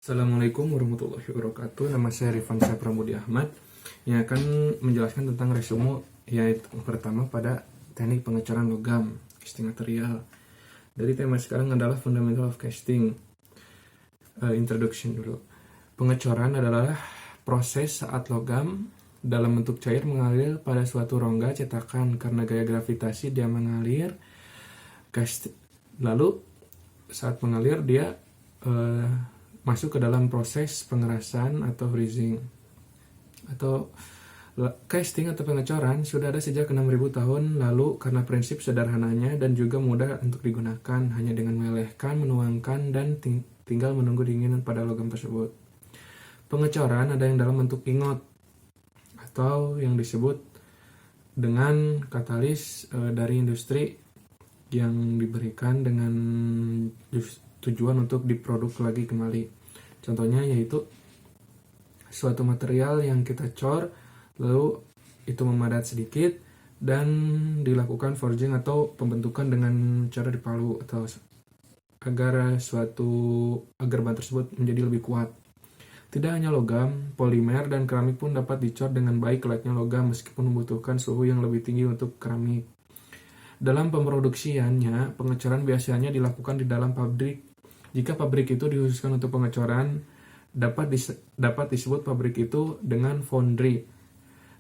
Assalamualaikum warahmatullahi wabarakatuh. Nama saya Rifan Syahpramudi Ahmad yang akan menjelaskan tentang resume, yaitu pertama pada teknik pengecoran logam, casting material. Dari tema sekarang adalah Fundamental of Casting. Introduction dulu. Pengecoran adalah proses saat logam dalam bentuk cair mengalir pada suatu rongga cetakan karena gaya gravitasi dia mengalir. Lalu saat mengalir dia masuk ke dalam proses pengerasan atau freezing. Atau casting atau pengecoran sudah ada sejak 6.000 tahun lalu karena prinsip sederhananya dan juga mudah untuk digunakan, hanya dengan melelehkan, menuangkan, dan tinggal menunggu dinginan pada logam tersebut. Pengecoran ada yang dalam bentuk ingot atau yang disebut dengan katalis dari industri yang diberikan dengan tujuan untuk diproduk lagi kembali. Contohnya yaitu suatu material yang kita cor lalu itu memadat sedikit dan dilakukan forging atau pembentukan dengan cara dipalu atau agar bahan tersebut menjadi lebih kuat. Tidak hanya logam, polimer dan keramik pun dapat dicor dengan baik layaknya logam meskipun membutuhkan suhu yang lebih tinggi untuk keramik. Dalam pemproduksiannya, pengecoran biasanya dilakukan di dalam pabrik. Jika pabrik itu dikhususkan untuk pengecoran, dapat disebut pabrik itu dengan foundry.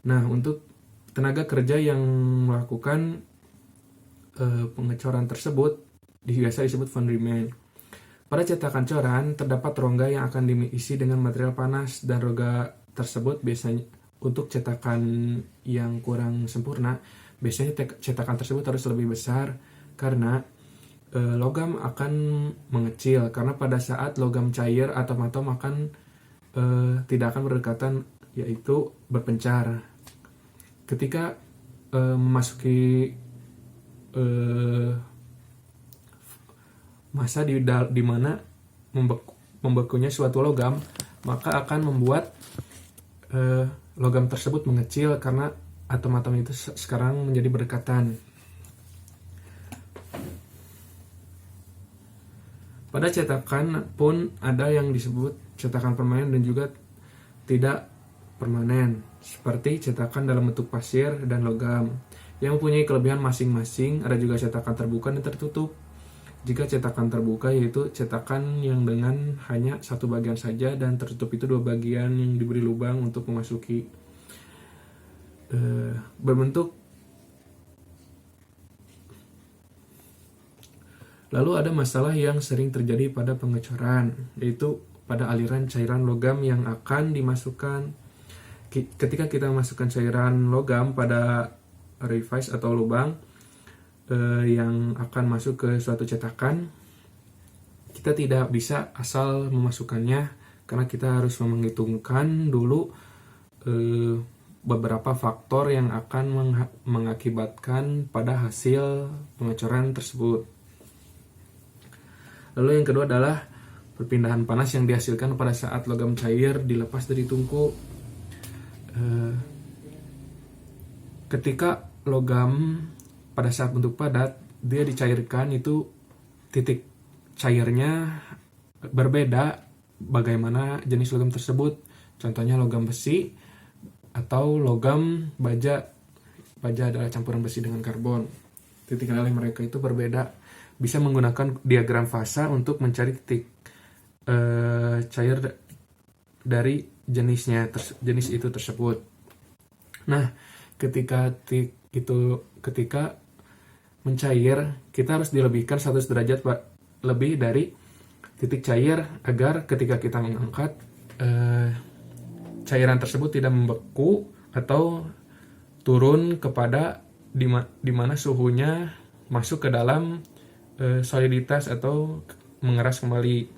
Nah, untuk tenaga kerja yang melakukan pengecoran tersebut biasa disebut foundryman. Pada cetakan coran terdapat rongga yang akan diisi dengan material panas dan rongga tersebut biasanya untuk cetakan yang kurang sempurna. Biasanya cetakan tersebut harus lebih besar karena logam akan mengecil, karena pada saat logam cair atom-atom akan tidak akan berdekatan, yaitu berpencar. Ketika memasuki masa di mana membekunya suatu logam, maka akan membuat logam tersebut mengecil karena atom-atom itu sekarang menjadi berdekatan. Pada cetakan pun ada yang disebut cetakan permanen dan juga tidak permanen, seperti cetakan dalam bentuk pasir dan logam, yang mempunyai kelebihan masing-masing. Ada juga cetakan terbuka dan tertutup. Jika cetakan terbuka yaitu cetakan yang dengan hanya satu bagian saja, dan tertutup itu dua bagian yang diberi lubang untuk memasuki. Berbentuk. Lalu ada masalah yang sering terjadi pada pengecoran, yaitu pada aliran cairan logam yang akan dimasukkan. Ketika kita masukkan cairan logam pada orifice atau lubang yang akan masuk ke suatu cetakan, kita tidak bisa asal memasukkannya karena kita harus menghitungkan dulu beberapa faktor yang akan mengakibatkan pada hasil pengecoran tersebut. Lalu yang kedua adalah perpindahan panas yang dihasilkan pada saat logam cair dilepas dari tungku. Ketika logam pada saat bentuk padat dia dicairkan, itu titik cairnya berbeda bagaimana jenis logam tersebut. Contohnya logam besi atau logam baja. Baja adalah campuran besi dengan karbon. Titik alih mereka itu berbeda. Bisa menggunakan diagram fasa untuk mencari titik cair dari jenis itu tersebut. Nah, ketika mencair, kita harus dilebihkan 100 derajat lebih dari titik cair agar ketika kita mengangkat cairan tersebut tidak membeku atau turun kepada di mana suhunya masuk ke dalam soliditas atau mengeras kembali.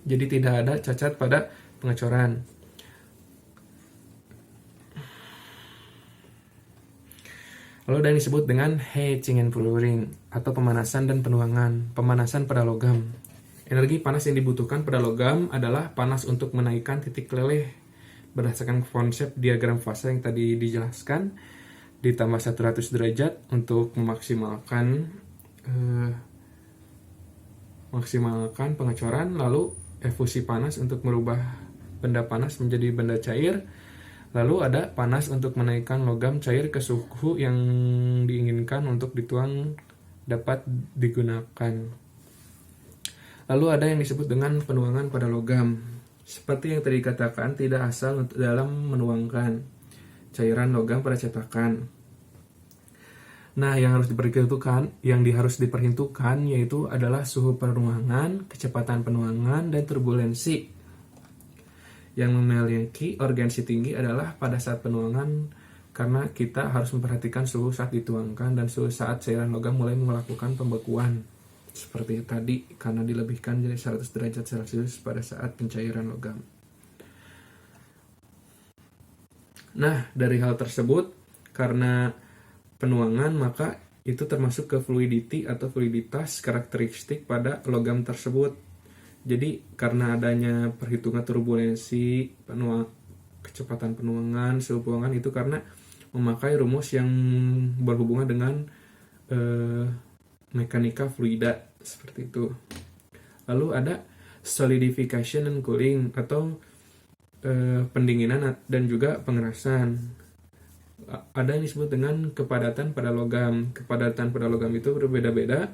Jadi tidak ada cacat pada pengecoran. Lalu ada yang disebut dengan heating and pouring atau pemanasan dan penuangan. Pemanasan pada logam. Energi panas yang dibutuhkan pada logam adalah panas untuk menaikkan titik leleh berdasarkan konsep diagram fasa yang tadi dijelaskan, ditambah 100 derajat untuk memaksimalkan pengecoran. Lalu efusi panas untuk merubah benda panas menjadi benda cair. Lalu ada panas untuk menaikkan logam cair ke suhu yang diinginkan untuk dituang dapat digunakan. Lalu ada yang disebut dengan penuangan pada logam. Seperti yang tadi dikatakan, tidak asal dalam menuangkan cairan logam pada cetakan. Nah, yang harus diperhitungkan yaitu adalah suhu penuangan, kecepatan penuangan, dan turbulensi. Yang memiliki urgensi tinggi adalah pada saat penuangan, karena kita harus memperhatikan suhu saat dituangkan dan suhu saat cairan logam mulai melakukan pembekuan. Seperti tadi, karena dilebihkan jadi 100 derajat Celcius pada saat pencairan logam. Nah, dari hal tersebut, karena penuangan, maka itu termasuk ke fluidity atau fluiditas karakteristik pada logam tersebut. Jadi karena adanya perhitungan turbulensi, kecepatan penuangan, suhu penuangan itu karena memakai rumus yang berhubungan dengan mekanika fluida seperti itu. Lalu ada solidification and cooling atau pendinginan dan juga pengerasan. Ada yang disebut dengan kepadatan pada logam. Kepadatan pada logam itu berbeda-beda.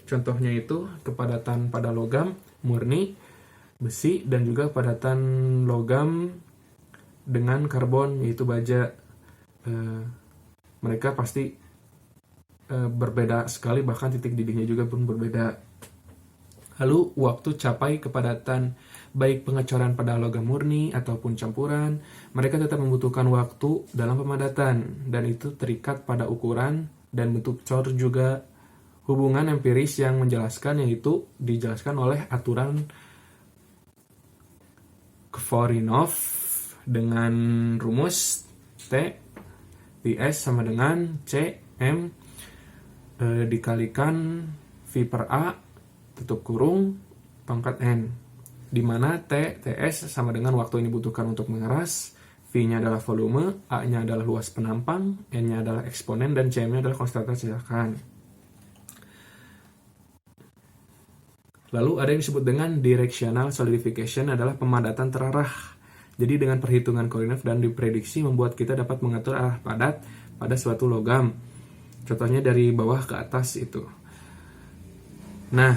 Contohnya itu kepadatan pada logam murni, besi, dan juga padatan logam dengan karbon, yaitu baja. Mereka pasti berbeda sekali, bahkan titik didihnya juga pun berbeda. Lalu waktu capai kepadatan, baik pengecoran pada logam murni ataupun campuran, mereka tetap membutuhkan waktu dalam pemadatan, dan itu terikat pada ukuran dan bentuk cor juga. Hubungan empiris yang menjelaskan yaitu dijelaskan oleh aturan Kvarinov dengan rumus T Ps sama dengan Cm dikalikan V per A tutup kurung pangkat N, di mana Ts sama dengan waktu yang dibutuhkan untuk mengeras, V-nya adalah volume, A-nya adalah luas penampang, N-nya adalah eksponen, dan Cm-nya adalah konstanta cetakan. Lalu ada yang disebut dengan directional solidification, adalah pemadatan terarah. Jadi dengan perhitungan koordinat dan diprediksi membuat kita dapat mengatur arah padat pada suatu logam. Contohnya dari bawah ke atas itu. Nah,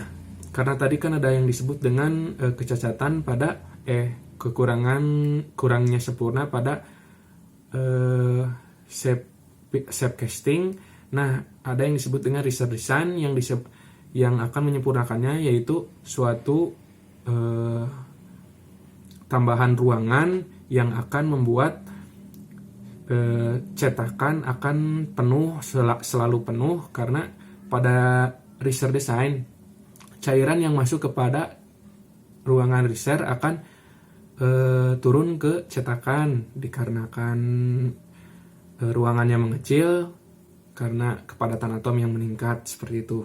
karena tadi kan ada yang disebut dengan kecacatan pada kurangnya sempurna pada shape casting. Nah, ada yang disebut dengan reserve design yang akan menyempurnakannya, yaitu suatu tambahan ruangan yang akan membuat cetakan akan penuh, selalu penuh, karena pada reserve design cairan yang masuk kepada ruangan reserve akan turun ke cetakan dikarenakan ruangannya mengecil karena kepadatan atom yang meningkat seperti itu.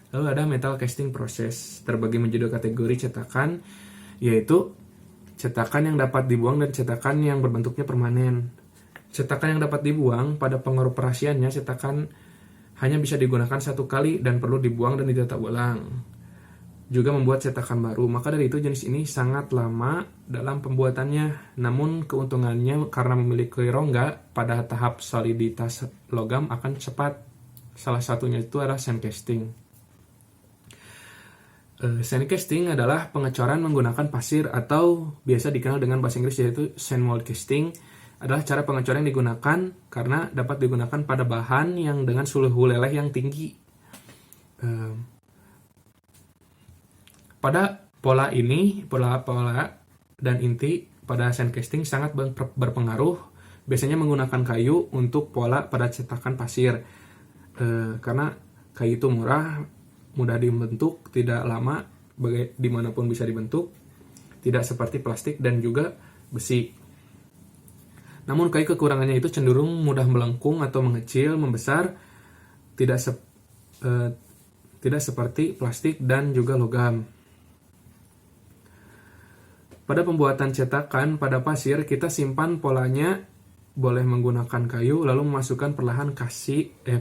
Lalu ada metal casting process, terbagi menjadi kategori cetakan, yaitu cetakan yang dapat dibuang dan cetakan yang berbentuknya permanen. Cetakan yang dapat dibuang, pada pengoperasiannya cetakan hanya bisa digunakan satu kali dan perlu dibuang dan ditata ulang. Juga membuat cetakan baru, maka dari itu jenis ini sangat lama dalam pembuatannya. Namun keuntungannya karena memiliki rongga pada tahap soliditas logam akan cepat. Salah satunya itu adalah sand casting. Sand casting adalah pengecoran menggunakan pasir atau biasa dikenal dengan bahasa Inggris yaitu sand mold casting. Adalah cara pengecoran yang digunakan karena dapat digunakan pada bahan yang dengan suhu leleh yang tinggi. Pada pola dan inti pada sand casting sangat berpengaruh. Biasanya menggunakan kayu untuk pola pada cetakan pasir. Karena kayu itu murah, mudah dibentuk, tidak lama, dimanapun bisa dibentuk, tidak seperti plastik dan juga besi. Namun kayu kekurangannya itu cenderung mudah melengkung atau mengecil, membesar, tidak seperti plastik dan juga logam. Pada pembuatan cetakan pada pasir, kita simpan polanya, boleh menggunakan kayu, lalu memasukkan perlahan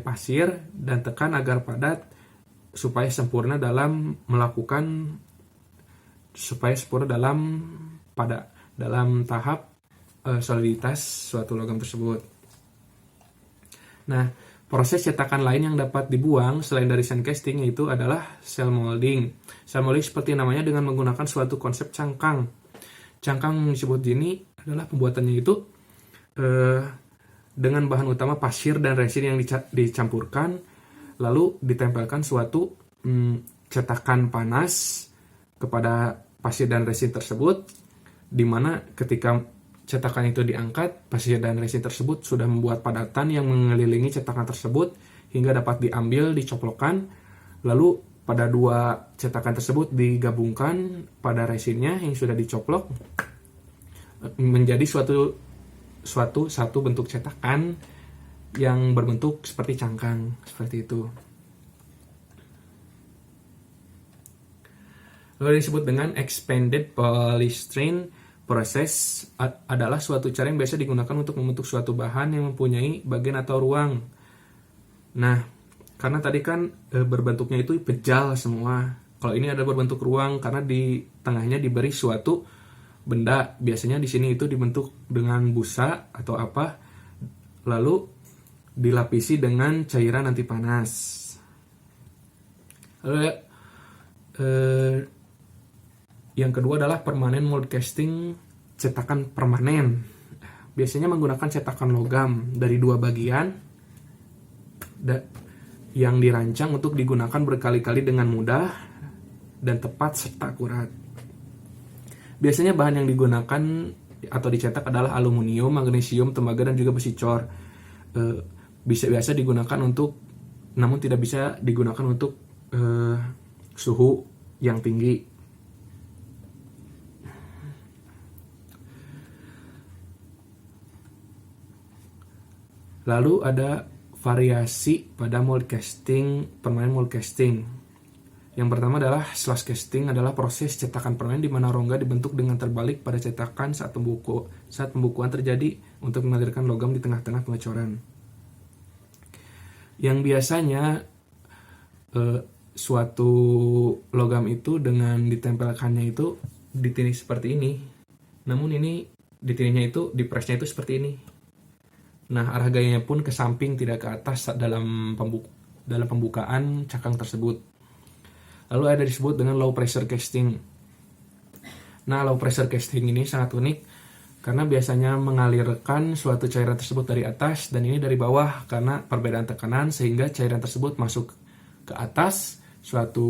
pasir dan tekan agar padat supaya sempurna dalam melakukan supaya sempurna dalam tahap soliditas suatu logam tersebut. Nah, proses cetakan lain yang dapat dibuang selain dari sand casting yaitu adalah cell molding. Cell molding seperti namanya dengan menggunakan suatu konsep cangkang. Cangkang yang disebut ini adalah pembuatannya itu dengan bahan utama pasir dan resin yang dicampurkan, lalu ditempelkan suatu cetakan panas kepada pasir dan resin tersebut, di mana ketika cetakan itu diangkat, pasir dan resin tersebut sudah membuat padatan yang mengelilingi cetakan tersebut hingga dapat diambil, dicoplokkan, lalu pada dua cetakan tersebut digabungkan pada resinnya yang sudah dicoplok menjadi satu bentuk cetakan yang berbentuk seperti cangkang, seperti itu. Lalu disebut dengan expanded polystyrene. Proses adalah suatu cara yang biasa digunakan untuk membentuk suatu bahan yang mempunyai bagian atau ruang. Nah, karena tadi kan berbentuknya itu pejal semua. Kalau ini ada berbentuk ruang karena di tengahnya diberi suatu benda. Biasanya di sini itu dibentuk dengan busa atau apa, lalu dilapisi dengan cairan anti panas. Lalu yang kedua adalah permanent mold casting, cetakan permanen. Biasanya menggunakan cetakan logam dari dua bagian yang dirancang untuk digunakan berkali-kali dengan mudah dan tepat serta akurat. Biasanya bahan yang digunakan atau dicetak adalah aluminium, magnesium, tembaga, dan juga besi cor. Biasa digunakan untuk, namun tidak bisa digunakan untuk suhu yang tinggi. Lalu ada variasi pada mold casting, permanent mold casting. Yang pertama adalah slash casting, adalah proses cetakan permanen di mana rongga dibentuk dengan terbalik pada cetakan saat pembukuan terjadi untuk menghadirkan logam di tengah-tengah pengecoran. Yang biasanya suatu logam itu dengan ditempelkannya itu ditindih seperti ini. Namun ini ditindihnya itu, dipresnya itu seperti ini. Nah, arah gayanya pun ke samping, tidak ke atas dalam pembukaan cangkang tersebut. Lalu ada disebut dengan low pressure casting. Nah, low pressure casting ini sangat unik karena biasanya mengalirkan suatu cairan tersebut dari atas dan ini dari bawah karena perbedaan tekanan, sehingga cairan tersebut masuk ke atas suatu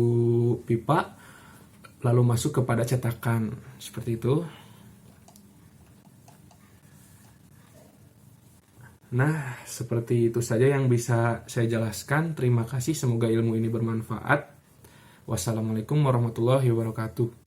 pipa lalu masuk kepada cetakan, seperti itu. Nah, seperti itu saja yang bisa saya jelaskan. Terima kasih, semoga ilmu ini bermanfaat. Wassalamualaikum warahmatullahi wabarakatuh.